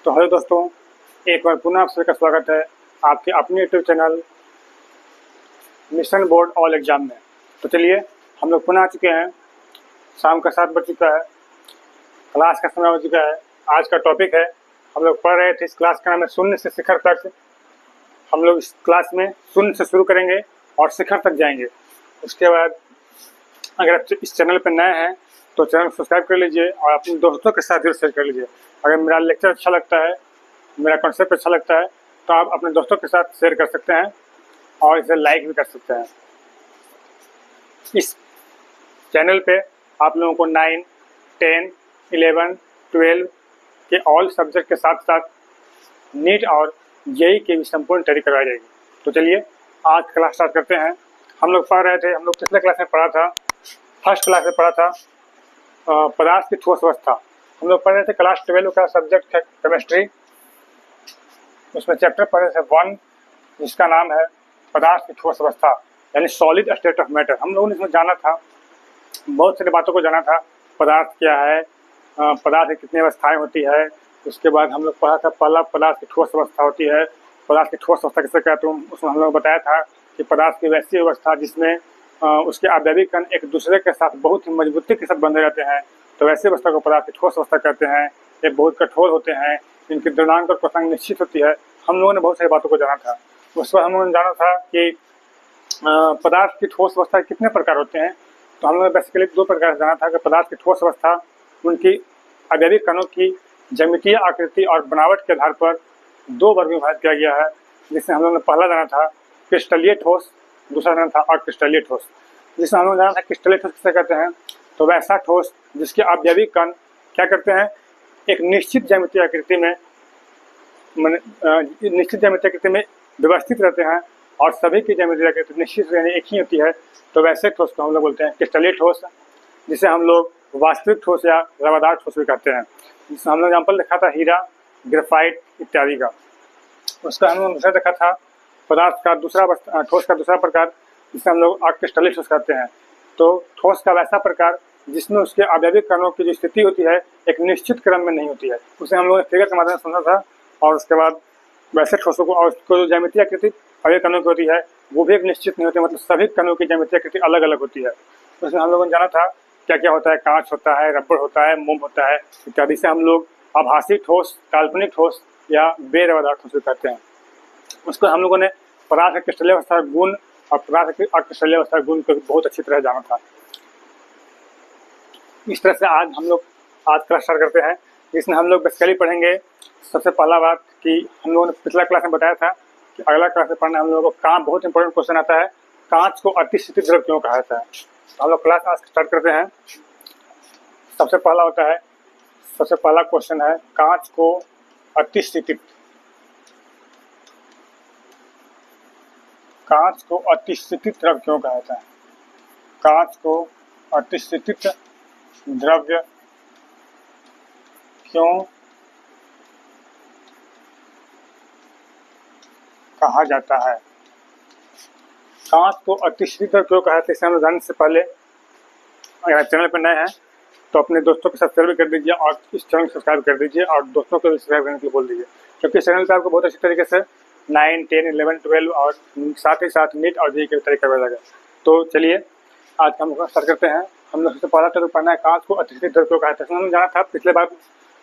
तो हेलो दोस्तों, एक बार पुनः आप सभी का स्वागत है आपके अपने YouTube channel mission board all exam में। तो चलिए हम लोग पुनः आ चुके हैं। शाम का 7 बज चुका है, क्लास का समय हो चुका है। आज का टॉपिक है, हम लोग पढ़ रहे थे, इस क्लास का नाम है शून्य से शिखर तक। हम लोग इस क्लास में शून्य से शुरू करेंगे और शिखर तक जाएंगे। उसके बाद अगर आप इस चैनल पर नए हैं तो चैनल सब्सक्राइब कर लीजिए और अपने दोस्तों के साथ जरूर शेयर कर लीजिए। अगर मेरा लेक्चर अच्छा लगता है, मेरा कॉन्सेप्ट अच्छा लगता है तो आप अपने दोस्तों के साथ शेयर कर सकते हैं और इसे लाइक भी कर सकते हैं। इस चैनल पे आप लोगों को 9, 10, 11, 12 के ऑल सब्जेक्ट के साथ साथ नीट और जेईई की भी संपूर्ण तैयारी करवाई जाएगी। तो चलिए आज क्लास स्टार्ट करते हैं। हम लोग पढ़ रहे थे, हम लोग पिछले क्लास में पढ़ा था, फर्स्ट क्लास में पढ़ा था पदार्थ की ठोस अवस्था। हम लोग पढ़ रहे थे क्लास 12 का सब्जेक्ट है केमिस्ट्री। उसमें चैप्टर पढ़ रहे थे 1 जिसका नाम है पदार्थ की ठोस अवस्था यानी सॉलिड स्टेट ऑफ मैटर। हम लोगों ने इसमें जाना था, बहुत सारी बातों को जाना था। पदार्थ क्या है, पदार्थ की कितनी अवस्थाएं होती है। उसके बाद हम लोग पढ़ा था पहला पदार्थ की ठोस अवस्था होती है। पदार्थ की ठोस अवस्था किसे कहते हैं, उसमें हम लोग बताया था कि पदार्थ की वैसी अवस्था जिसमें उसके आवेशिक कण एक दूसरे के साथ बहुत ही मजबूती के साथ बंधे रहते हैं, तो वैसी अवस्था को पदार्थ की ठोस अवस्था कहते हैं। ये बहुत कठोर होते हैं, इनकी द्रव्यमान और प्रसंग निश्चित होती है। हम लोगों ने बहुत सारी बातों को जाना था। उस पर हम लोगों ने जाना था कि पदार्थ की ठोस अवस्था कितने प्रकार होते हैं। तो हम लोगों ने बेसिकली 2 प्रकार से जाना था कि पदार्थ की ठोस अवस्था उनकी आवेशिक कणों की ज्यामितीय आकृति और बनावट के आधार पर 2 वर्ग में विभाजित किया गया है, जिसमें हम लोगों ने पहला जाना था क्रिस्टलीय ठोस, दूसरा जाना था अक्रिस्टलीय ठोस। जिसमें हम लोग जाना था क्रिस्टलीय ठोस किसे कहते हैं, तो वैसा ठोस जिसके आवेशिक कण क्या करते हैं, एक निश्चित ज्यामितीय आकृति में व्यवस्थित रहते हैं और सभी की ज्यामितीय आकृति निश्चित यानी एक ही होती है। तो वैसे ठोस को हम लोग बोलते हैं क्रिस्टलीय ठोस, जिसे हम लोग वास्तविक ठोस या रवादार ठोस भी कहते हैं। जिसमें हम लोग एग्जाम्पल देखा था हीरा, ग्रेफाइट इत्यादि का। उसका हम लोग दूसरा देखा था पदार्थ का दूसरा ठोस का दूसरा प्रकार जिसे हम लोग अक्रिस्टलीय ठोस कहते हैं। तो ठोस का वैसा प्रकार जिसमें उसके आवेशिक कणों की जो स्थिति होती है एक निश्चित क्रम में नहीं होती है, उसे हम लोग ने फिगर के माध्यम से समझा था। और उसके बाद वैसे ठोसों को और उसको जो ज्यामितीय आकृति आवेशिक कणों की होती है वो भी एक निश्चित नहीं होती, मतलब सभी कणों की ज्यामितीय आकृति अलग अलग होती है। उसमें हम लोगों ने जाना था क्या क्या होता है, कांच होता है, रबड़ होता है, मोम होता है इत्यादि से हम लोग आभासी ठोस, काल्पनिक ठोस या बेरवादार ठोस भी कहते हैं। उसको हम लोगों ने पदार्थ के क्रिस्टलीय अवस्था गुण और पदार्थ के अक्रिस्टलीय अवस्था गुण को बहुत अच्छी तरह जाना था। इस तरह से आज क्लास स्टार्ट करते हैं, जिसमें हम लोग बेसिकली पढ़ेंगे। सबसे पहला बात कि हम लोगों ने पिछला क्लास में बताया था कि अगला क्लास में पढ़ना हम लोगों को कांच, बहुत इंपॉर्टेंट क्वेश्चन आता है, कांच को अतिस्थितिज द्रव क्यों कहा जाता है। तो हम लोग क्लास आज स्टार्ट करते हैं। सबसे पहला क्वेश्चन है कांच को अतिस्थितिज द्रव क्यों कहा जाता है। कांच को अतिस्थितिज द्रव्य क्यों कहा जाता है। कांच को अतिस्थितिज द्रव्य क्यों कहा जाता है, इसे हम जानने से पहले अगर चैनल पर नए हैं तो अपने दोस्तों के साथ शेयर भी कर दीजिए और इस चैनल को सब्सक्राइब कर दीजिए और दोस्तों को भी सब्सक्राइब करने के लिए बोल दीजिए, क्योंकि इस चैनल पर आपको बहुत अच्छी तरीके से 9, 10, 11, 12 और साथ ही साथ नीट और जेईई के तरीके करवाया जाएगा। तो चलिए आज हम स्टार्ट करते हैं। हम लोग सबसे पहला टॉपिक पढ़ना है कांच को अतिस्थितिज द्रव्य क्यों कहा जाता है। हमने जाना था, पिछले बार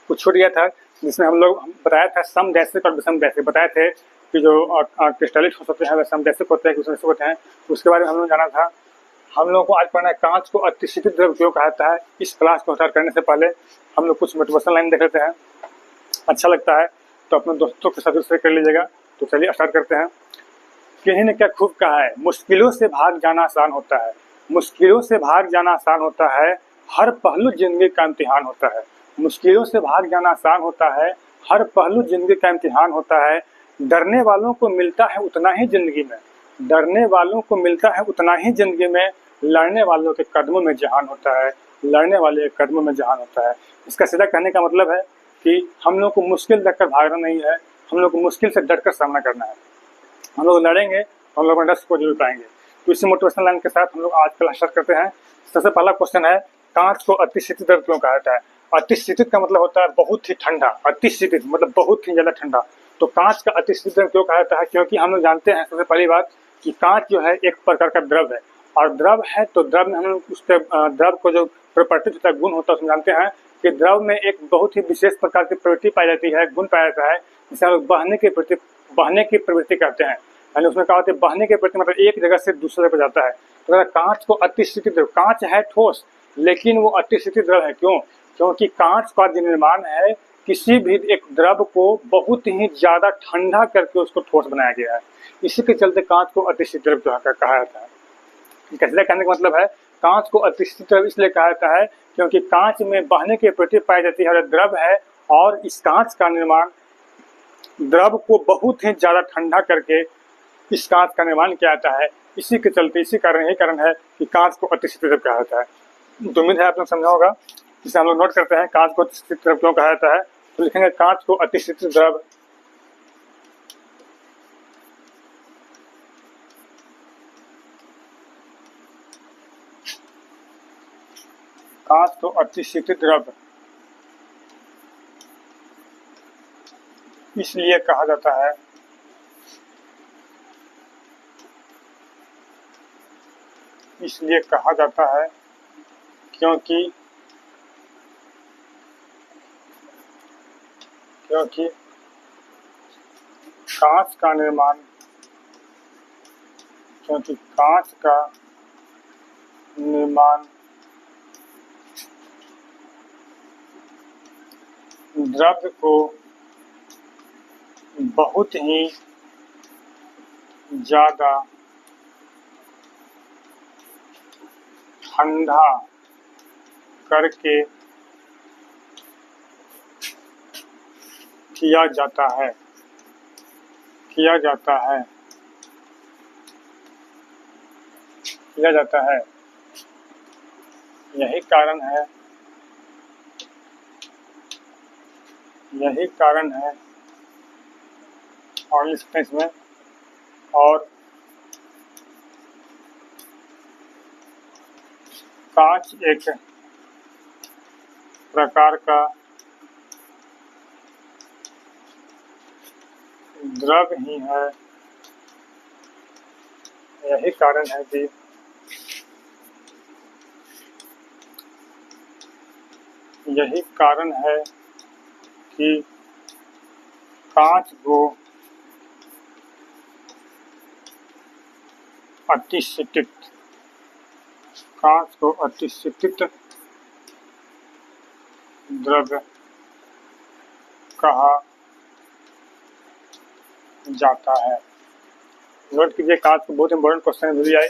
कुछ छूट गया था, जिसमें हम लोग बताया था समदैशिक और विषमदैशिक बताए थे कि जो क्रिस्टलीय ठोस होते हैं वे समदैशिक होते हैं, विषमदैशिक होते हैं। उसके बारे में हम लोग जाना था। हम लोगों को आज पढ़ना है कांच को अतिस्थितिज द्रव्य क्यों कहा जाता है। इस क्लास को स्टार्ट करने से पहले हम लोग कुछ मोटिवेशन लाइन देख लेते हैं, अच्छा लगता है तो अपने दोस्तों के साथ शेयर कर लीजिएगा। तो चलिए स्टार्ट करते हैं। किन्हीं ने क्या खूब कहा है, मुश्किलों से भाग जाना आसान होता है, मुश्किलों से भाग जाना आसान होता है, हर पहलू जिंदगी का इम्तिहान होता है। मुश्किलों से भाग जाना आसान होता है, हर पहलू जिंदगी का इम्तिहान होता है। डरने वालों को मिलता है उतना ही जिंदगी में, डरने वालों को मिलता है उतना ही जिंदगी में, लड़ने वालों के कदमों में जहान होता है, लड़ने वाले के कदमों में जहान होता है। इसका सीधा कहने का मतलब है कि हम लोग को मुश्किल देखकर भागना नहीं है, हम लोग को मुश्किल से डरकर सामना करना है। हम लोग लड़ेंगे तो हम लोग अपने डर को जरूर पाएंगे। तो इसी मोटिवेशनल लाइन के साथ हम लोग आज क्लास स्टार्ट करते हैं। सबसे पहला क्वेश्चन है कांच को अतिस्थितिज द्रव्य क्यों कहा जाता है। अतिशीतित का मतलब होता है बहुत ही ठंडा, अतिशीतित मतलब बहुत ही ज्यादा ठंडा। तो कांच का अतिशीतित क्यों कहा जाता है? क्योंकि हम लोग जानते हैं सबसे पहली बात कि कांच जो है एक प्रकार का द्रव है, और द्रव है तो द्रव में हम लोग उसके द्रव को जो प्रॉपर्टी होता है, गुण होता है, उसमें जानते हैं कि द्रव में एक बहुत ही विशेष प्रकार की प्रवृत्ति पाई जाती है, गुण पाया जाता है, जिसे हम लोग बहने की प्रवृत्ति कहते हैं। यानी उसमें क्या होता है, बहने की प्रवृत्ति मतलब एक जगह से दूसरे जगह पर जाता है। तो अगर कांच को अतिशीतित द्रव, कांच है ठोस लेकिन वो अतिशीतित द्रव है, क्यों? क्योंकि कांच का जो निर्माण है किसी भी एक द्रव को बहुत ही ज्यादा ठंडा करके उसको ठोस बनाया गया है। इसी के चलते कांच को अतिशीतित द्रव कहा जाता है। कैसे कहने का मतलब है, कांच को अतिशीतित द्रव इसलिए कहा जाता है क्योंकि कांच में बहने की प्रवृत्ति पाई जाती है और द्रव है, और इस कांच का निर्माण द्रव को बहुत ही ज्यादा ठंडा करके इस कांच का निर्माण किया जाता है। इसी के चलते यही कारण है कि कांच को अतिशीतित द्रव कहा जाता है। तो उम्मीद है आप लोग समझा होगा। जिसे हम लोग नोट करते हैं कांच को अतिशीतित द्रव क्यों कहा जाता है, तो लिखेंगे कांच को अतिशीतित द्रव कांच को अतिशीतित द्रव इसलिए कहा जाता है क्योंकि कांच का निर्माण द्रव को बहुत ही ज्यादा ठंडा करके किया जाता है। यही कारण है और इसमें और कांच एक प्रकार का द्रव ही है। यही कारण है कि कांच को अतिशीतित द्रव कहा जाता है। नोट कीजिए, कांच को बहुत इंपॉर्टेंट क्वेश्चन भी आए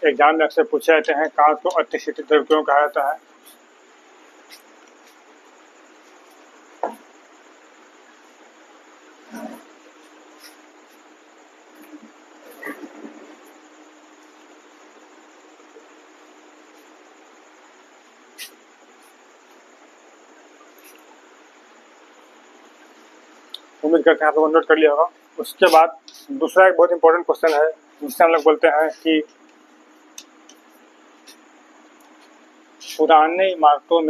एग्जाम में अक्सर पूछे जाते हैं, कांच को अतिशीतित द्रव क्यों कहा जाता है। उम्मीद करते हैं आप लोगों ने नोट कर लिया होगा। उसके बाद दूसरा एक बहुत इंपॉर्टेंट क्वेश्चन है जिससे हम लोग बोलते हैं कि पुराने इमारतों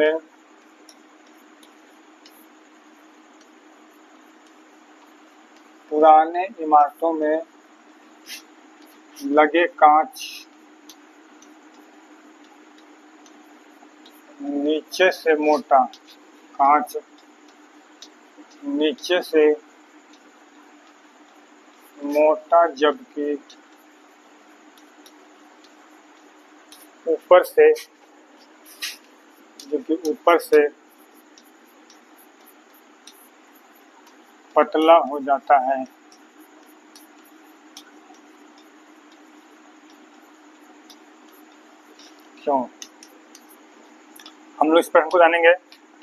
में लगे कांच नीचे से मोटा जबकि ऊपर से पतला हो जाता है। क्यों? हम लोग इस प्रश्न को जानेंगे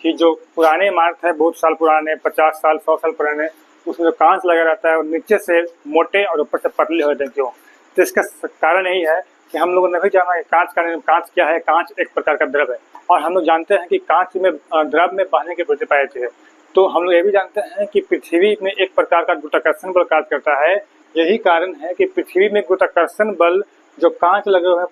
कि जो पुराने इमारत है, बहुत साल पुराने, 50 साल 100 साल पुराने, उसमें जो कांच लगा रहता है और नीचे से मोटे और ऊपर से पतले हो जाते हैं। क्यों? तो इसका कारण यही है कि हम लोगों ने भी जाना कि कांच क्या है। कांच एक प्रकार का द्रव है, और हम लोग जानते हैं कि कांच में द्रव में बहने की प्रवृत्ति पाई जाती है। तो हम लोग ये भी जानते हैं कि पृथ्वी में एक प्रकार का गुरुत्वाकर्षण बल कार्य करता है। यही कारण है कि पृथ्वी में गुरुत्वाकर्षण बल जो कांच लगे हुए हैं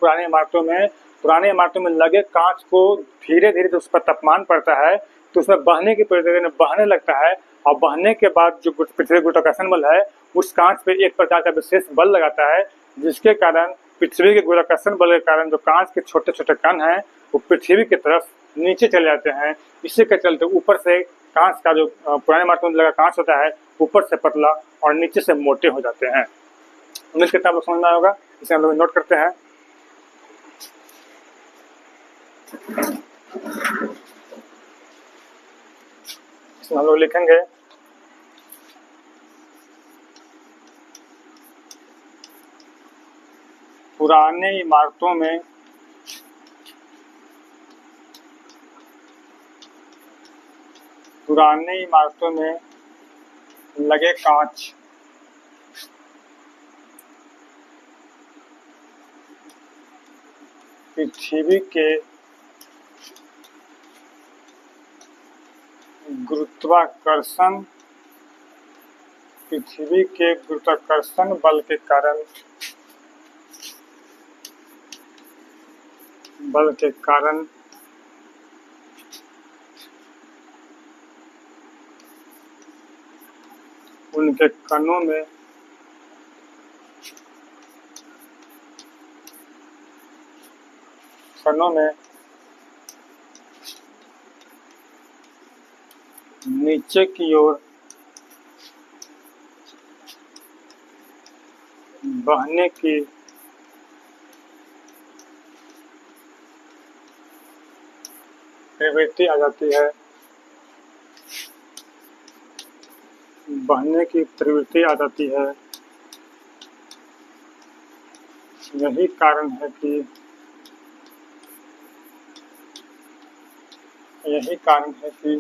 पुराने इमारतों में लगे कांच को धीरे धीरे उस पर तापमान पड़ता है तो उसमें बहने की प्रक्रिया में बहने लगता है और बहने के बाद जो पृथ्वी गुरुत्वाकर्षण बल है उस कांच पे एक प्रकार का विशेष बल लगाता है, जिसके कारण पृथ्वी के गुरुत्वाकर्षण बल के कारण जो कांच के छोटे छोटे कण हैं वो पृथ्वी की तरफ नीचे चले जाते हैं। इसी के चलते ऊपर से कांच का जो पुराने मार्टों में लगा कांच होता है ऊपर से पतला और नीचे से मोटे हो जाते हैं। उम्मीद करते हैं आप लोग समझ में आया होगा। इसे हम लोग नोट करते हैं। इसमें हम लोग लिखेंगे पुराने इमारतों में लगे कांच पृथ्वी के गुरुत्वाकर्षण बल के कारण उनके कणों में नीचे की ओर बहने की प्रवृत्ति आ जाती है। यही कारण है कि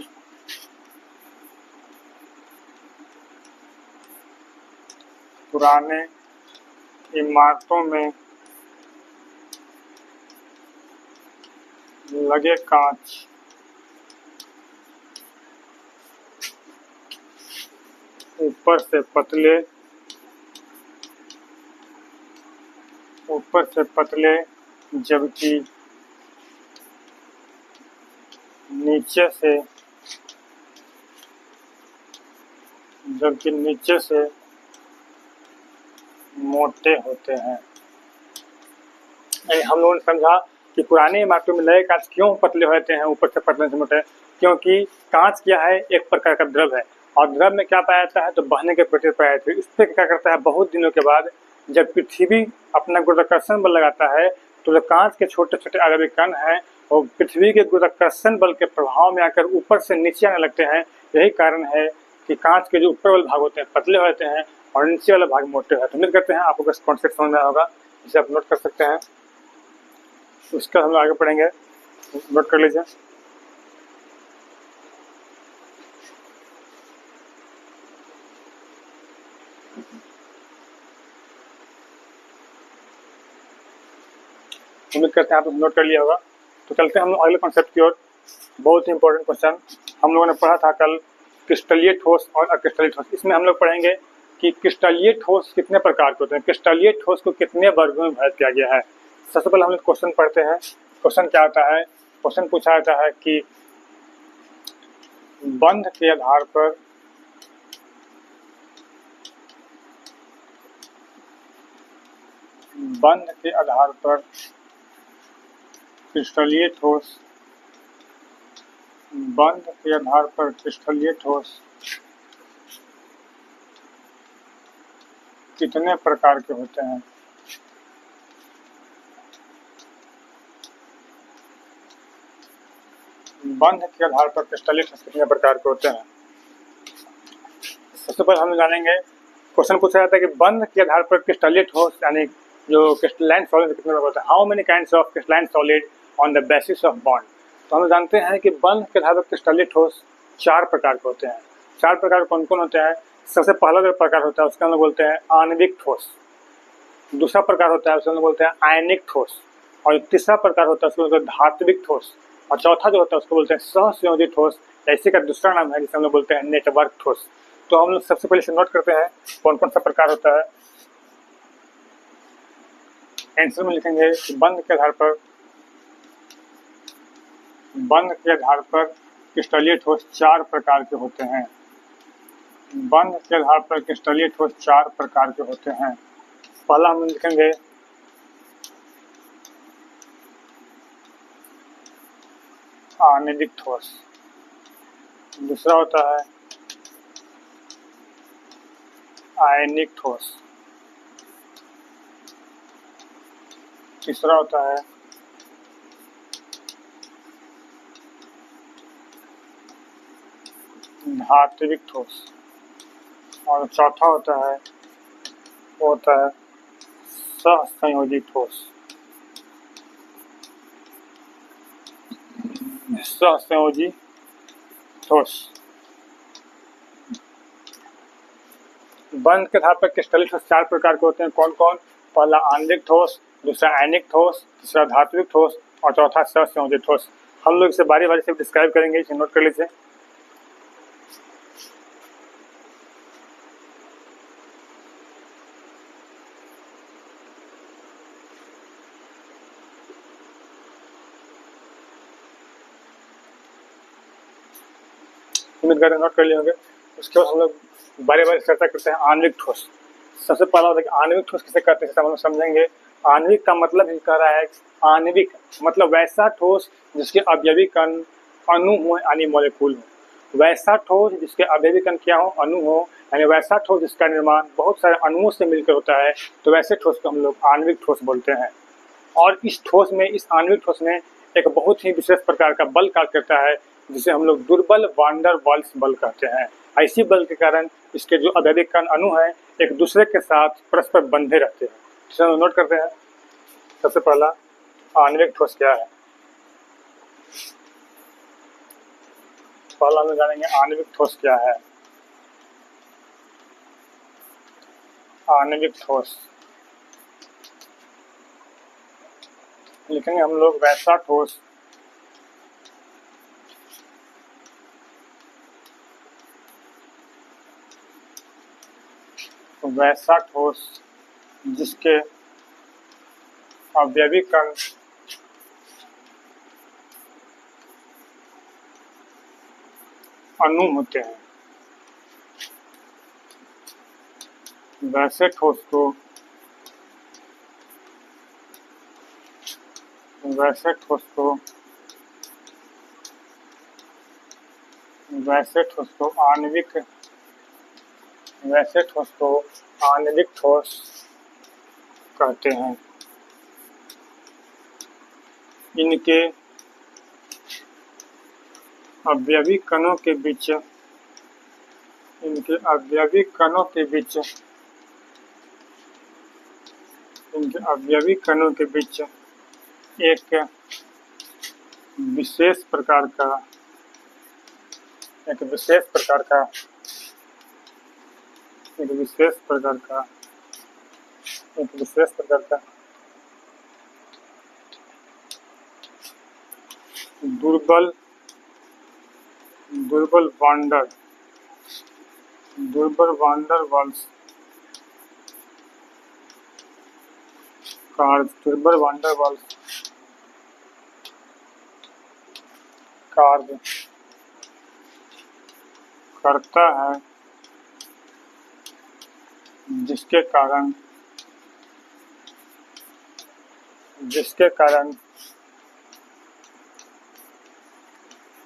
पुराने इमारतों में लगे कांच ऊपर से जबकि नीचे से मोटे होते हैं। हम लोगों ने समझा कि पुराने इमारतों में लगे कांच क्यों पतले होते हैं, ऊपर से पतले से मोटे, क्योंकि कांच क्या है, एक प्रकार का द्रव है और द्रव में क्या पाया जाता है, तो बहने के प्रक्रिया पाया जाता है। इस पर क्या करता है, बहुत दिनों के बाद जब पृथ्वी अपना गुरुत्वाकर्षण बल लगाता है तो जो कांच के छोटे छोटे आणविक कण हैं वो पृथ्वी के गुरुत्वाकर्षण बल के प्रभाव में आकर ऊपर से नीचे आने लगते हैं। यही कारण है कि कांच के जो ऊपर वाले भाग होते हैं पतले होते हैं और नीचे वाला भाग मोटे होते हैं। उम्मीद करते हैं आपको इस कॉन्सेप्ट समझ में आया होगा। इसे आप नोट कर सकते हैं, उसका हम आगे पढ़ेंगे। नोट कर लीजिए। उम्मीद करते हैं आप नोट कर लिया होगा। तो चलते हैं हम अगले कॉन्सेप्ट की ओर। बहुत ही इंपॉर्टेंट क्वेश्चन हम लोगों ने पढ़ा था कल, क्रिस्टलीय ठोस और अक्रिस्टलीय ठोस। इसमें हम लोग पढ़ेंगे कि क्रिस्टलीय ठोस कितने प्रकार के होते हैं, क्रिस्टलीय ठोस को कितने वर्गों में विभाजित किया गया है। सबसे पहले हम लोग क्वेश्चन पढ़ते हैं। क्वेश्चन क्या आता है, क्वेश्चन पूछा जाता है कि बंध के आधार पर क्रिस्टलीय ठोस कितने प्रकार के होते हैं। बंध के आधार पर क्रिस्टलीय ठोस कितने प्रकार के होते हैं। सबसे पहले हम जानेंगे, क्वेश्चन पूछा जाता है कि बंध के आधार पर क्रिस्टलीय ठोस यानी जो क्रिस्टलाइन सॉलिड कितने प्रकार होते हैं। How many kinds of crystalline solid on the basis of bond. तो हम जानते हैं कि बंध के आधार पर क्रिस्टलीय ठोस 4 प्रकार के होते हैं। 4 प्रकार कौन कौन होते हैं। सबसे पहला जो प्रकार होता है उसका हम लोग बोलते हैं आणविक ठोस। दूसरा प्रकार होता है उसको हम लोग बोलते हैं आयनिक ठोस। और तीसरा प्रकार होता है उसको बोलते हैं धात्विक ठोस। और चौथा जो होता है उसको बोलते हैं सहसंयोजी ठोस। ऐसे का दूसरा नाम है जिसे हम लोग बोलते हैं नेटवर्क ठोस। तो हम लोग सबसे पहले से नोट करते हैं कौन कौन सा प्रकार होता है। आंसर में लिखेंगे कि बंध के आधार पर क्रिस्टलीय ठोस 4 प्रकार के होते हैं। बंध के आधार पर क्रिस्टलीय ठोस 4 प्रकार के होते हैं। पहला हम लिखेंगे आणविक ठोस, दूसरा होता है आयनिक ठोस, तीसरा होता है धात्विक ठोस और चौथा होता है वो होता है सहसंयोजी ठोस। सहसंयोजी ठोस। बंध के आधार पर क्रिस्टलीय ठोस 4 प्रकार के होते हैं। कौन कौन? पहला आणविक ठोस, दूसरा आयनिक ठोस, तीसरा धात्विक ठोस और चौथा सहसंयोजी ठोस। हम लोग इसे बारी बारी से डिस्क्राइब करेंगे, इसे नोट कर लीजिए। उम्मीद करते नोट कर लिए होंगे। उसके बाद हम लोग बारी बारी चर्चा करते हैं आणविक ठोस। सबसे पहला होता है कि आणविक ठोस किसे कहते हैं, हम लोग समझेंगे। आणविक का मतलब ही कह रहा है, आणविक मतलब वैसा ठोस जिसके अवयवी कण अणु हो यानी मॉलिक्यूल हो। वैसा ठोस जिसके अवयवी कण क्या हो? अणु हो, यानी वैसा ठोस जिसका निर्माण बहुत सारे अणुओं से मिलकर होता है, तो वैसे ठोस को हम लोग आणविक ठोस बोलते हैं। और इस ठोस में, इस आणविक ठोस में एक बहुत ही विशेष प्रकार का बल कार्य करता है, जिसे हम लोग दुर्बल वान डेर वाल्स बल कहते हैं। ऐसी बल के कारण इसके जो अवयवी कण अणु हैं एक दूसरे के साथ परस्पर बंधे रहते हैं। इसे हम नोट करते हैं। सबसे पहला आणविक ठोस क्या है? पहला हम जानेंगे आणविक ठोस क्या है। आणविक ठोस लिखेंगे हम लोग वैसा ठोस जिसके अवयवी कण अणु होते हैं। वैसे ठोस को आणविक ठोस कहते हैं। इनके अवयवी कणों के बीच एक विशेष प्रकार का दुर्बल वान डेर वाल्स कार्य करता है, जिसके कारण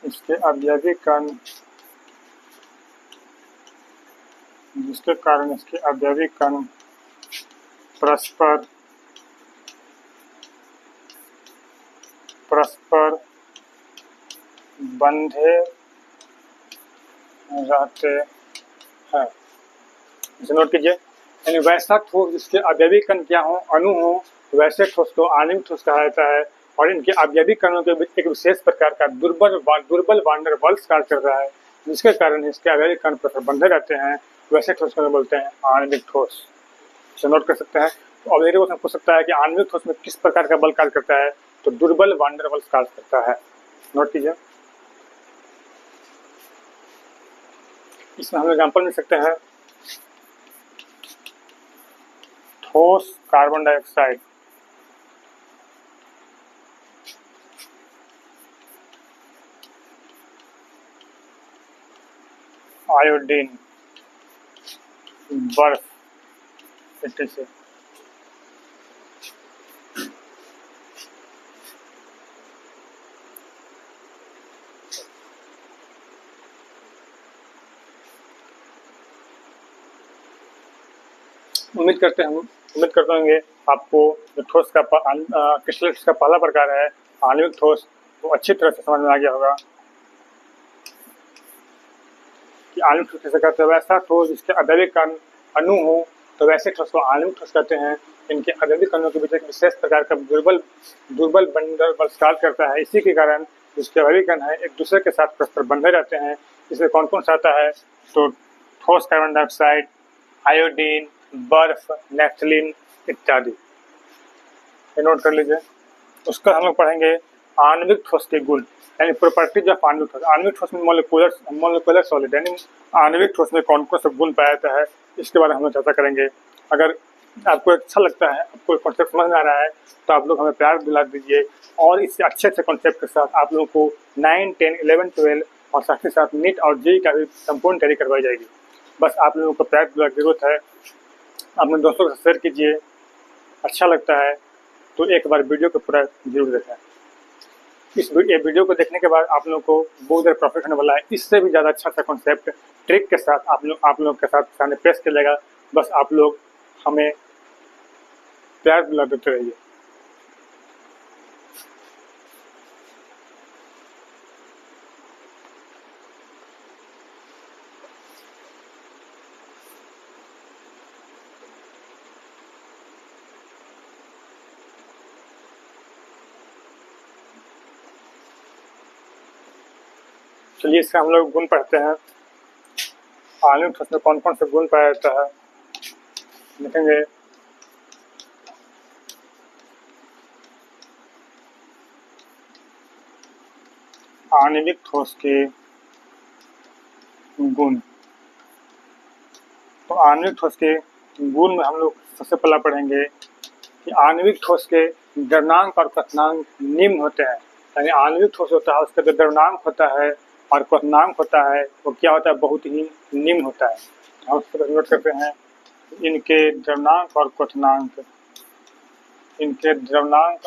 इसके अवयवी कण परस्पर बंधे रहते हैं। इसे नोट कीजिए। यानी वैसा ठोस जिसके अवयवी कण क्या हो? अणु हो, वैसे ठोस को आणविक ठोस कहा जाता है। और इनके अवयवी कणों के बीच एक विशेष प्रकार का दुर्बल वान डेर वाल्स कार्य कर रहा है, जिसके कारण इसके अवयवी कण परस्पर बंधे रहते हैं। वैसे ठोस को बोलते हैं आणविक ठोस। इसे नोट कर सकते हैं। तो अगले क्वेश्चन पूछ सकता है कि आणविक ठोस में किस प्रकार का बल कार्य करता है? तो दुर्बल वान डेर वाल्स कार्य करता है। नोट कीजिए। इसमें हम एग्जाम्पल मिल सकते हैं। ठोस कार्बन डाइऑक्साइड, आयोडीन, बर्फ, etc. उम्मीद करते होंगे आपको जो ठोस का क्रिस्टल का पहला प्रकार है आणविक ठोस, वो अच्छी तरह से समझ में आ गया होगा कि आणविक ठोस कैसे कहते हैं। वैसा ठोस जिसके अदैविक अणु हो तो वैसे ठोस को आणविक ठोस कहते हैं। इनके अदैविक अणुओं के बीच एक विशेष प्रकार का दुर्बल बंधन बहिष्कार करता है। इसी के कारण जिसके अदैविक कण है एक दूसरे के साथ परस्पर बंधे रहते हैं। इसमें कौन कौन सा आता है तो ठोस कार्बन डाइऑक्साइड, आयोडीन, बर्फ, नैफ्थलीन इत्यादि, ये नोट कर लीजिए। उसका हम लोग पढ़ेंगे आणविक ठोस के गुण यानी प्रॉपर्टीज ऑफ आणविक ठोस। आणविक ठोस में मोलिकुलर सॉलिड यानी आणविक ठोस में कौन कौन सा गुण पाया जाता है, इसके बारे में हम लोग चर्चा करेंगे। अगर आपको अच्छा लगता है, आपको कॉन्सेप्ट समझ में आ रहा है तो आप लोग हमें प्यार दिला दीजिए और इससे अच्छे कॉन्सेप्ट के साथ आप लोगों को 9, 10, 11, 12 और साथ ही साथ नीट और जेईई का भी संपूर्ण तैयारी करवाई जाएगी। बस आप लोगों को प्यार दिलाने की जरूरत है। अपने दोस्तों के साथ शेयर कीजिए। अच्छा लगता है तो एक बार वीडियो को पूरा जरूर देखें। ये वीडियो को देखने के बाद आप लोगों को बहुत ज़्यादा प्रॉफिट होने वाला है। इससे भी ज़्यादा अच्छा कॉन्सेप्ट ट्रिक के साथ आप लोग के साथ सामने पेश किया जाएगा। बस आप लोग हमें प्यार दिला देते रहिए। चलिए इससे हम लोग गुण पढ़ते हैं। आणविक ठोस में कौन कौन से गुण पाया जाता है देखेंगे। आणविक ठोस के गुण, तो आणविक ठोस के गुण में हम लोग सबसे पहला पढ़ेंगे कि आणविक ठोस के द्रव्यनांक और क्वथनांक निम्न होते हैं। यानी आणविक ठोस होता है उसका जो द्रव्यनांक होता है और क्वथनांक होता है वो क्या होता है, बहुत ही निम्न होता है। हम उसको नोट करते हैं। इनके द्रव्यनांक और क्वथनांक, इनके द्रव्यनांक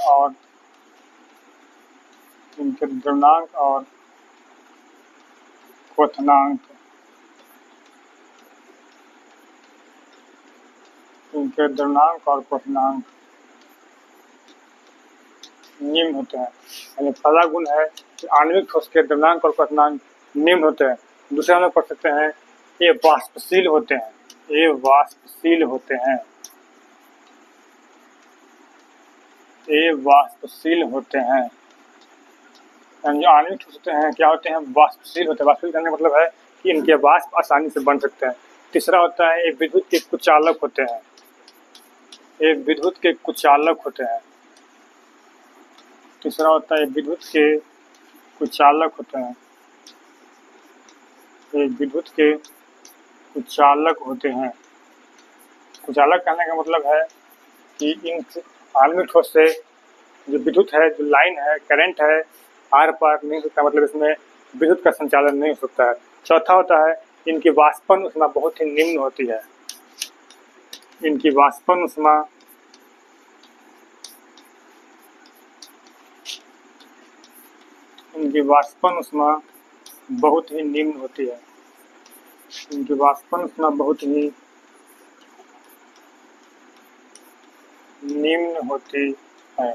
और क्वथनांक, इनके द्रव्यनांक और क्वथनांक निम्न होते हैं। यानी पहला गुण है कि आणविक ठोस के द्रव्यनांक और क्वथनांक निम्न होते हैं। दूसरे हम लोग पढ़ सकते हैं ये वाष्पशील होते हैं। ये वाष्पशील होते हैं। ये वाष्पशील होते हैं। यानी जो आणविक ठोस होते हैं क्या होते हैं, वाष्पशील होते हैं। वाष्पशील करने का मतलब है कि इनके वाष्प आसानी से बन सकते हैं। तीसरा होता है ये विद्युत के कुचालक होते हैं। ये विद्युत के कुचालक होते हैं। तीसरा होता है विद्युत के कुचालक होते हैं। ये विद्युत के कुचालक होते हैं। कुचालक कहने का मतलब है कि इन आणविक ठोस से जो विद्युत है, जो लाइन है, करंट है, आर पार नहीं हो सकता, मतलब इसमें विद्युत का संचालन नहीं हो सकता है। चौथा होता है इनकी वाष्पन ऊष्मा बहुत ही निम्न होती है। इनकी वाष्पन ऊष्मा बहुत ही निम्न होती है। इनकी वाष्पन ऊष्मा बहुत ही निम्न होती है।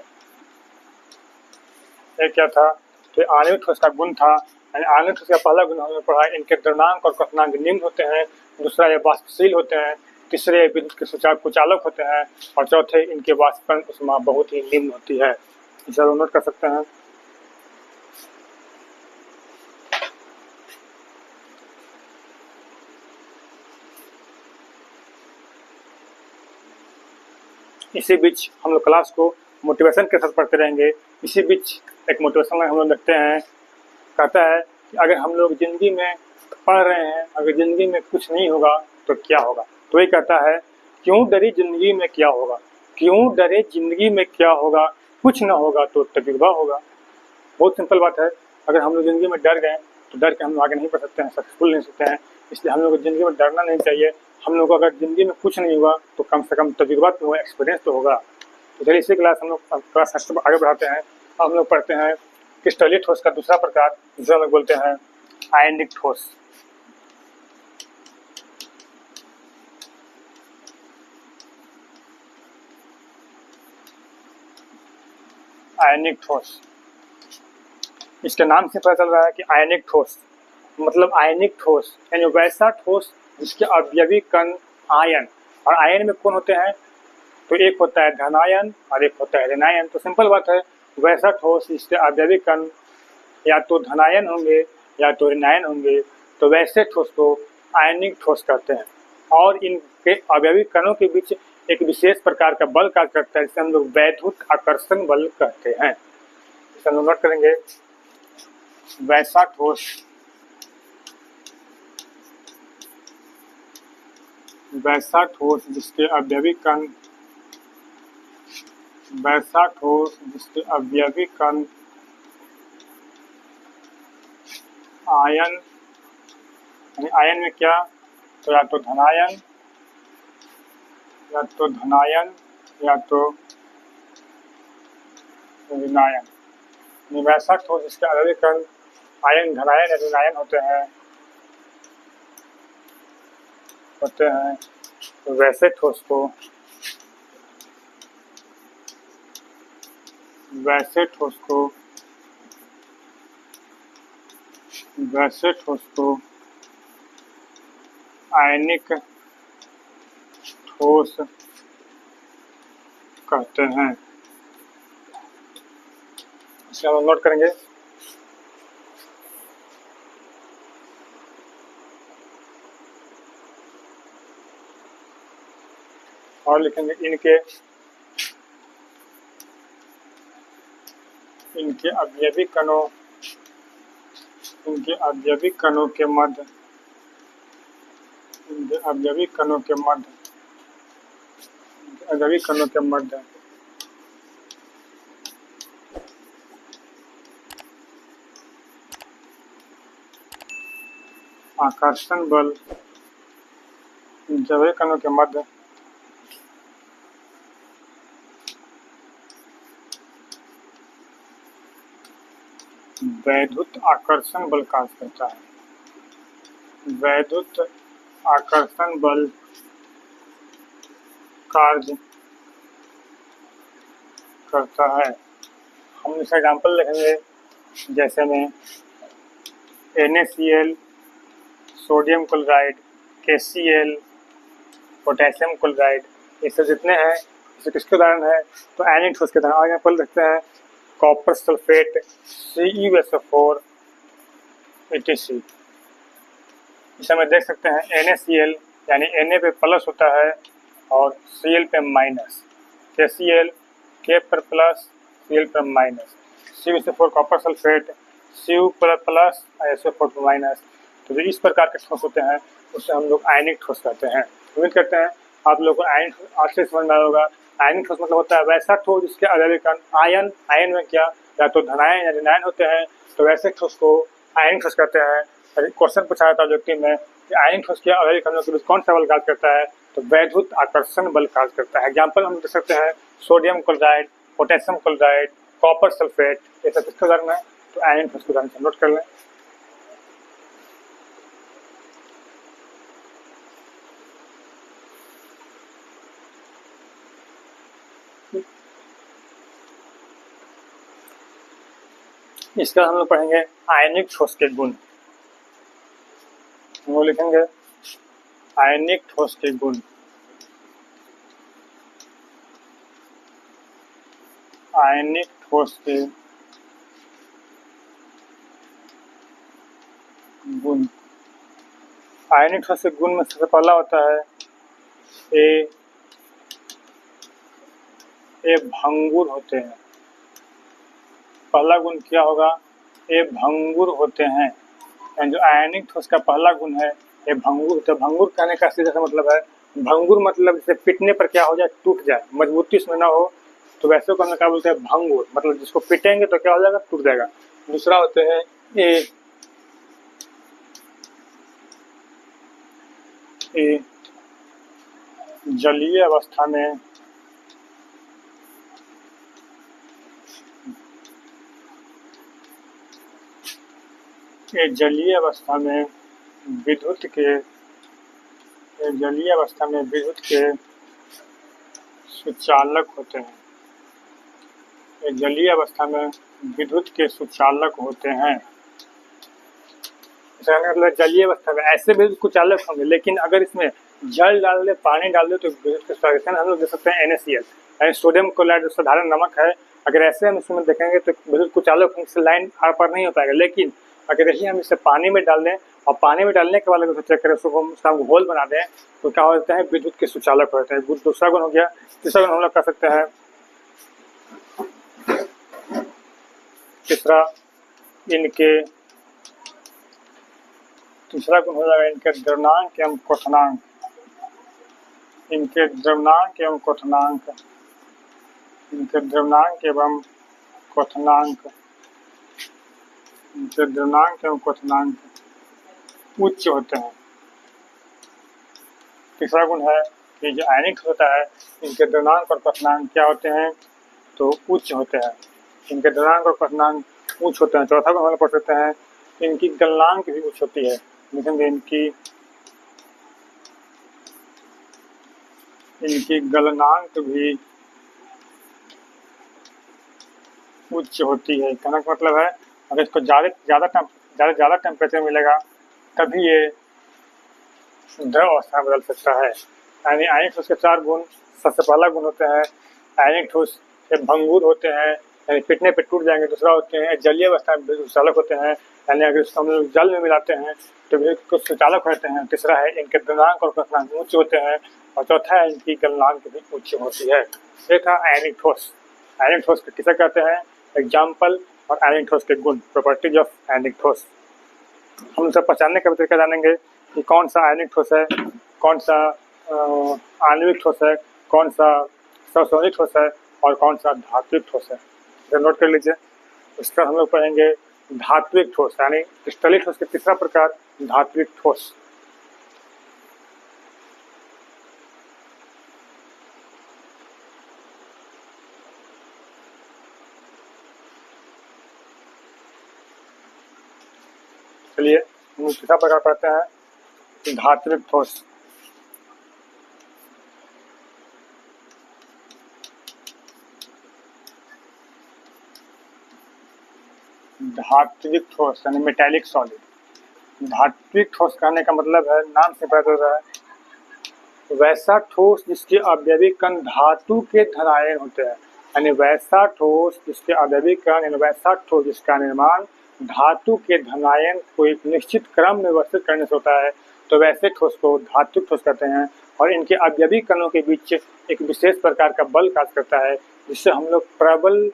ये क्या था, तो आणविक ठोस का गुण था। यानी आणविक ठोस का पहला गुण हमने पढ़ा, इनके द्रव्यनांक और क्वथनांक निम्न होते हैं। दूसरा ये वाष्पशील होते हैं। तीसरे ये विद्युत के कुचालक होते हैं और चौथे इनके वाष्पन ऊष्मा बहुत ही निम्न होती है। इसे नोट कर सकते हैं। इसी बीच हम लोग क्लास को मोटिवेशन के साथ पढ़ते रहेंगे। इसी बीच एक मोटिवेशन हम लोग देखते हैं, कहता है कि अगर हम लोग ज़िंदगी में पढ़ रहे हैं, अगर ज़िंदगी में कुछ नहीं होगा तो क्या होगा। तो ये कहता है क्यों डरे ज़िंदगी में क्या होगा, क्यों डरे ज़िंदगी में क्या होगा, कुछ ना होगा तो तजुर्बा होगा। बहुत सिंपल बात है। अगर हम लोग ज़िंदगी में डर गए तो डर के हम लोग आगे नहीं बढ़ सकते हैं, सक्सेसफुल नहीं सकते हैं। इसलिए हम लोग को ज़िंदगी में डरना नहीं चाहिए। हम लोग को अगर ज़िंदगी में कुछ नहीं हुआ तो कम से कम तजुर्बा तो होगा, एक्सपीरियंस तो होगा। तो चलिए इसी क्लास हम लोग क्लास फर्स्ट आगे बढ़ाते हैं। हम लोग पढ़ते हैं क्रिस्टलीय ठोस का दूसरा प्रकार, जिसे हम लोग बोलते हैं आयनिक ठोस। आयनिक ठोस, इसके नाम से पता चल रहा है कि आयनिक ठोस मतलब आयनिक ठोस यानी वैसा ठोस जिसके अवयवी कण आयन, और आयन में कौन होते हैं, तो एक होता है धनायन और एक होता है ऋणायन। तो सिंपल बात है, वैसा ठोस जिसके अवयवी कण या तो धनायन होंगे या तो ऋणायन होंगे, तो वैसे ठोस को आयनिक ठोस कहते हैं। और इनके अवयवी कणों के बीच एक विशेष प्रकार का बल कार्य करता है, जिसे हम लोग वैद्युत आकर्षण बल कहते हैं। इसे हम लोग नोट करेंगे, वैसा ठोस जिसके अवयवी कण आयन, आयन में क्या, तो या तो धनायन या तो ऋणायन। वैसा ठोस जिसके अवयवी कण आयन, धनायन या ऋणायन होते हैं, तो वैसे ठोस को आयनिक ठोस कहते हैं। इसे हम नोट करेंगे। और लिखेंगे इनके अवयवी कणों के मध्य आकर्षण बल, अवयवी कणों के मध्य वैद्युत आकर्षण बल कार्य करता है। वैद्युत आकर्षण बल कार्य करता है। हम इसका एग्जाम्पल लिखेंगे, जैसे में NaCl, sodium chloride, KCl, potassium chloride, ये सब जितने हैं इसे किसके उदाहरण है, तो आयनिक ठोस के उदाहरण। आगे पल रखते हैं कॉपर सल्फेट, CuSO4 etc। इसे में देख सकते हैं NaCl यानी Na पे प्लस होता है और Cl पे माइनस, KCl K पर प्लस Cl पर minus, CuSO4 copper sulphate Cu पर प्लस और SO4 पर माइनस। तो जो इस प्रकार के ठोस होते हैं उसे हम लोग आयनिक ठोस कहते हैं। उम्मीद करते हैं आप लोगों को आयनिक आज से समझ में आया होगा। आयनिक ठोस मतलब होता है वैसा ठोस जिसके अवयवी कण आयन, आयन में क्या, या तो धनायन या ऋणायन होते हैं, तो वैसे ठोस को आयनिक ठोस कहते हैं। क्वेश्चन पूछा जाता है व्यक्ति में कि आयनिक ठोस के अवयवी कणों के बीच कौन सा बल कार्य करता है, तो वैद्युत आकर्षण बल कार्य करता है। एग्जाम्पल हम दे सकते हैं sodium chloride, potassium chloride, copper sulphate, ये सब किसके उदाहरण है, तो आयनिक ठोस के उदाहरण से नोट कर लें। इसका हम लोग पढ़ेंगे आयनिक ठोस के गुण। हम लोग लिखेंगे आयनिक ठोस के गुण। आयनिक ठोस के गुण। आयनिक ठोस के गुण में सबसे पहला होता है ए भंगुर होते हैं। पहला गुण क्या होगा, ये भंगुर होते हैं। यानी जो आयनिक ठोस का पहला गुण है ये भंगुर होते हैं। भंगुर कहने का सीधा सा मतलब है, भंगुर मतलब जैसे पिटने पर क्या हो जाए, टूट जाए, मजबूती उसमें ना हो, तो वैसे को हम क्या बोलते हैं, भंगुर। मतलब जिसको पिटेंगे तो क्या हो जाएगा, टूट जाएगा। दूसरा होते हैं कि जलीय अवस्था में जलीय अवस्था में विद्युत के सुचालक होते हैं। जलीय अवस्था में विद्युत के सुचालक होते हैं। मतलब जलीय अवस्था में ऐसे भी कुचालक होंगे, लेकिन अगर इसमें जल डाल दे, पानी डाल दे, तो विद्युत के सुचालक हम लोग देख सकते हैं NaCl, यानी सोडियम क्लोराइड साधारण नमक है। अगर ऐसे हम इसमें देखेंगे तो विद्युत कुचालक से लाइन आर पार नहीं हो पाएगा। लेकिन अगर यही हम इसे पानी में डाल दें और पानी में डालने के बाद अगर चेक करें, उसको हम घोल बना दें, तो क्या होते हैं, विद्युत के सुचालक होते हैं। दूसरा गुण हो गया। तीसरा गुण हम लोग कर सकते हैं, तीसरा गुण हो जाएगा इनके द्रव्यमानक एवं क्वथनांक। इनके द्रव्यमानक एवं क्वथनांक उच्च होते हैं। तीसरा गुण है कि जो आयनिक होता है, इनके द्रव्यमानक और क्वथनांक क्या होते हैं, तो उच्च होते हैं। इनके द्रव्यमानक और क्वथनांक उच्च होते हैं। चौथा गुण हम पढ़ सकते हैं, इनकी गलनांक भी उच्च होती है। लिखेंगे इनकी गलनांक भी उच्च होती है। कहने का मतलब है, अगर इसको ज़्यादा टेम्परेचर मिलेगा तभी ये द्रव अवस्था बदल सकता है। यानी आयनिक ठोस के 4 गुण। सबसे पहला गुण होते हैं आयनिक ठोस के भंगुर होते हैं, यानी पिटने पे टूट जाएंगे। दूसरा होते हैं जलीय अवस्था में सुचालक होते हैं, यानी अगर इसको हम लोग जल में मिलाते हैं तो भी कुछ सुचालक होते हैं। तीसरा है इनके द्रव्यमानक और क्वथनांक उच्च होते हैं, और चौथा है इनकी गलनांक भी उच्च होती है। ये था आयनिक ठोस। आयनिक ठोस किसे कहते हैं, एग्जाम्पल, और आयनिक ठोस के गुण, प्रॉपर्टीज ऑफ आयनिक ठोस। हम सब पहचानने का तरीका जानेंगे कि कौन सा आयनिक ठोस है, कौन सा आणविक ठोस है, कौन सा सस्वनिक ठोस है, और कौन सा धात्विक ठोस है। इसे नोट कर लीजिए। उसका हम लोग पढ़ेंगे धात्विक ठोस, यानी क्रिस्टलीय ठोस के तीसरा प्रकार धात्विक ठोस। चलिए हम तीसरा प्रकार पढ़ते हैं, धात्विक ठोस। धात्विक ठोस यानी मेटालिक सॉलिड। धात्विक ठोस कहने का मतलब है, नाम से पता चल रहा है, वैसा ठोस जिसके अवयविक कण धातु के धनायन होते हैं। यानी वैसा ठोस जिसके अवयविक कण, यानी वैसा ठोस जिसका निर्माण धातु के धनायन को एक निश्चित क्रम में व्यवस्थित करने से होता है, तो वैसे ठोस को धात्विक ठोस कहते हैं। और इनके अवयविक कणों के बीच एक विशेष प्रकार का बल कार्य करता है, जिससे हम लोग प्रबल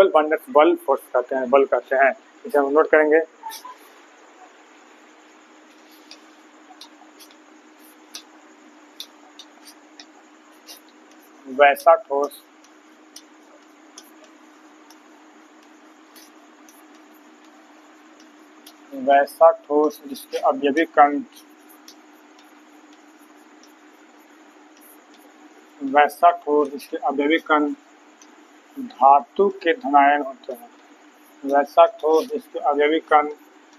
बंधक बल फोर्स कहते हैं, बल कहते हैं। इसे हम नोट करेंगे। वैसा ठोस जिसके अवयविक कण धातु के धनायन होते हैं। वैसा ठोस जिसके अवयविक कण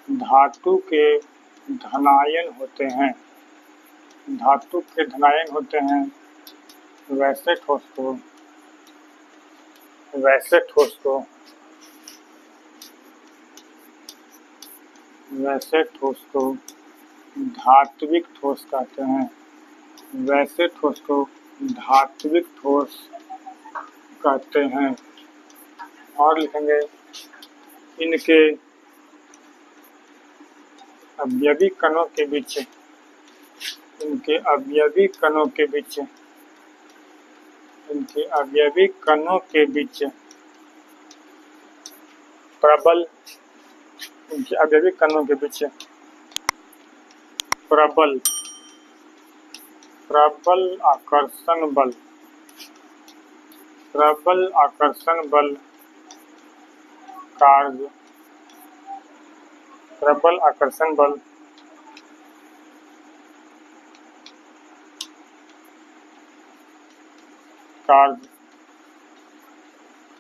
धातु के धनायन होते हैं। वैसे ठोस को धात्विक ठोस कहते हैं। वैसे ठोस को धात्विक ठोस कहते हैं। और लिखेंगे, इनके अवयविक कणों के बीच प्रबल आकर्षण बल कार्य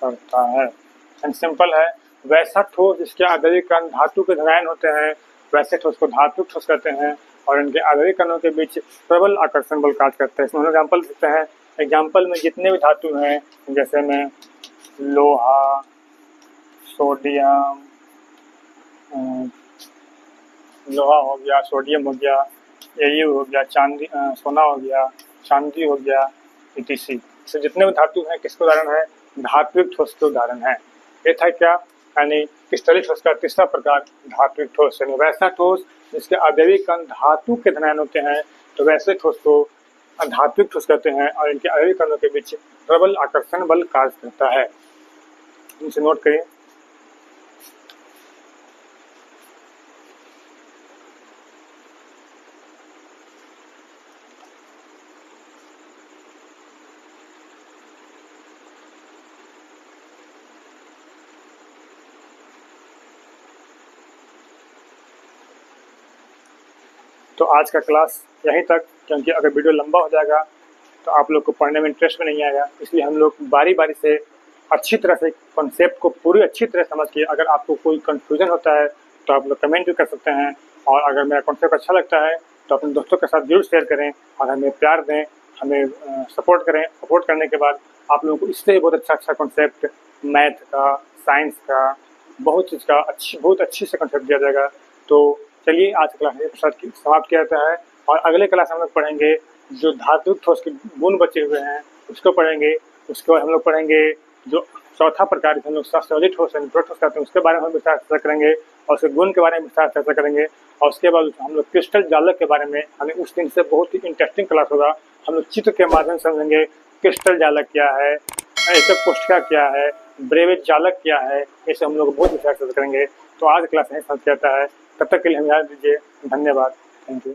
करता है। एंड सिंपल है, वैसा ठोस जिसके आधारिक कण धातु के धनायन होते हैं वैसे ठोस को धात्विक ठोस कहते हैं और इनके आधारिक कणों के बीच प्रबल आकर्षण बल कार्य करते हैं। इसमें हम एग्जाम्पल देते हैं। एग्जाम्पल में जितने भी धातु हैं जैसे में लोहा, सोडियम, लोहा हो गया, सोडियम हो गया, एयू हो गया, चांदी, सोना हो गया, चांदी हो गया, etc। तो जितने भी धातु हैं किसके उदाहरण है? धात्विक ठोस के उदाहरण है। ये था क्या, यानी क्रिस्टलीय ठोस का तीसरा प्रकार धात्विक ठोस। यानी वैसा ठोस जिसके अवयवी कण धातु के धनायन होते हैं तो वैसे ठोस को धात्विक ठोस कहते हैं और इनके अवयवी कणों के बीच प्रबल आकर्षण बल कार्य करता है। इनसे नोट करिए। तो आज का क्लास यहीं तक, क्योंकि अगर वीडियो लंबा हो जाएगा तो आप लोग को पढ़ने में इंटरेस्ट भी नहीं आएगा, इसलिए हम लोग बारी बारी से अच्छी तरह से कॉन्सेप्ट को पूरी अच्छी तरह समझ के, अगर आपको कोई कंफ्यूजन होता है तो आप लोग कमेंट भी कर सकते हैं। और अगर मेरा कॉन्सेप्ट अच्छा लगता है तो अपने दोस्तों के साथ जरूर शेयर करें और हमें प्यार दें, हमें सपोर्ट करें। सपोर्ट करने के बाद आप लोगों को इससे बहुत अच्छा कॉन्सेप्ट मैथ का, साइंस का, बहुत अच्छी से कॉन्सेप्ट दिया जाएगा। तो चलिए आज क्लास के साथ समाप्त किया जाता है और अगले क्लास हम लोग पढ़ेंगे जो धात्विक ठोस के गुण बचे हुए हैं उसको पढ़ेंगे। उसके बाद हम लोग पढ़ेंगे जो चौथा प्रकार हम लोग सॉलिड ठोस कहते हैं, उसके बारे में हम विस्तार चर्चा करेंगे और उसके गुण के बारे में विस्तार चर्चा करेंगे। और उसके बाद हम लोग क्रिस्टल जालक के बारे में, हमें उस दिन से बहुत ही इंटरेस्टिंग क्लास होगा। हम लोग चित्र के माध्यम से समझेंगे क्रिस्टल जालक क्या है, एकक कोष्ठिका क्या है, ब्रेवेज जालक क्या है, ऐसे हम लोग बहुत विस्तार चर्चा करेंगे। तो आज क्लास यहीं समाप्त किया जाता है। तब तक के लिए हम याद दीजिए। धन्यवाद। Thank you.